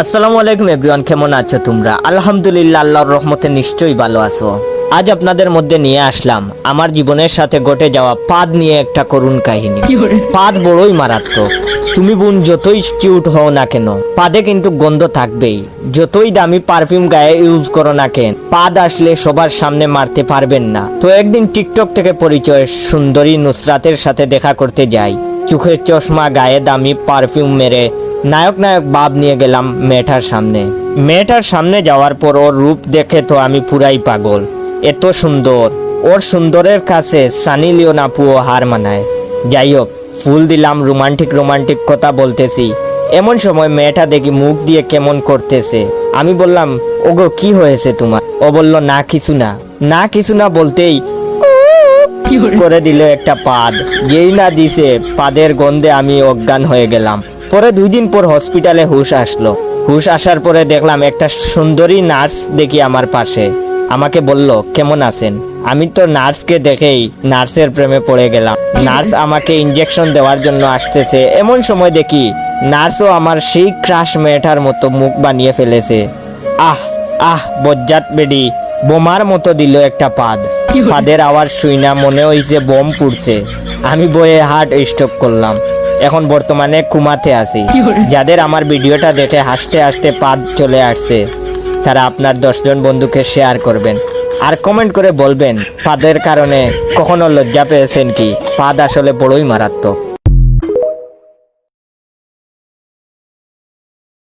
আসসালামু আলাইকুম এভরিওয়ান, কেমন আছো তোমরা? আলহামদুলিল্লাহ, আল্লাহর রহমতে নিশ্চয়ই ভালো আছো। আজ আপনাদের মধ্যে নিয়ে আসলাম আমার জীবনের সাথে ঘটে যাওয়া পাদ নিয়ে একটা করুণ কাহিনী। পাদ বড়ই মারাত্মক। তুমি বোন যতই কিউট হও না কেন, পাদে কিন্তু গন্ধ থাকবেই। যতই দামি পারফিউম গায়ে ইউজ করো না কেন, পাদ আসলে সবার সামনে মারতে পারবেন না। তো একদিন টিকটক থেকে পরিচয় সুন্দরী নুসরাতের সাথে দেখা করতে যাই। চোখের চশমা, গায়ে দামি পারফিউম মেরে নায়ক ভাব নিয়ে গেলাম মেয়েটার সামনে যাওয়ার পর ওর রূপ দেখে তো আমি পুরাই পাগল। এত সুন্দর, ওর সুন্দরের কাছে সানি লিওন আপুও হার মানায়। যাই হোক, ফুল দিলাম, রোমান্টিক কথা বলতেছি। এমন সময় মেয়েটা দেখি মুখ দিয়ে কেমন করতেছে। আমি বললাম, ওগো কি হয়েছে তোমার? ও বলল, না কিছু না বলতেই করে দিল একটা পাদ। যেই না দিছে, পাদের গন্ধে আমি অজ্ঞান হয়ে গেলাম। পরে 2 দিন পর হসপিটালে হুশ আসলো। হুশ আসার পরে দেখলাম একটা সুন্দরী নার্স দেখি আমার পাশে। আমাকে বলল, কেমন আছেন? আমি তো নার্সকে দেখেই নার্সের প্রেমে পড়ে গেলাম। নার্স আমাকে ইনজেকশন দেওয়ার জন্য আসতেছে। এমন সময় দেখি নার্সও আমার সেই ক্রাশ মেয়েটার মতো মুখ বানিয়ে ফেলেছে। বজ্জাত বেডি বোমার মতো দিল একটা পাদ। পাদের আওয়াজ শুই না মনে হইছে বোম ফুটছে। আমি বয়ে হার্ট স্ট্রোক করলাম। এখন বর্তমানে কুমাতে আছি। যাদের আমার ভিডিওটা দেখে হাসতে হাসতে পাদ চলে আসছে, তারা আপনার 10 জন বন্ধুকে শেয়ার করবেন আর কমেন্ট করে বলবেন পাদের কারণে কখনো লজ্জা পেয়েছেন কি? পাদ আসলে বড়ই মারাত্মক।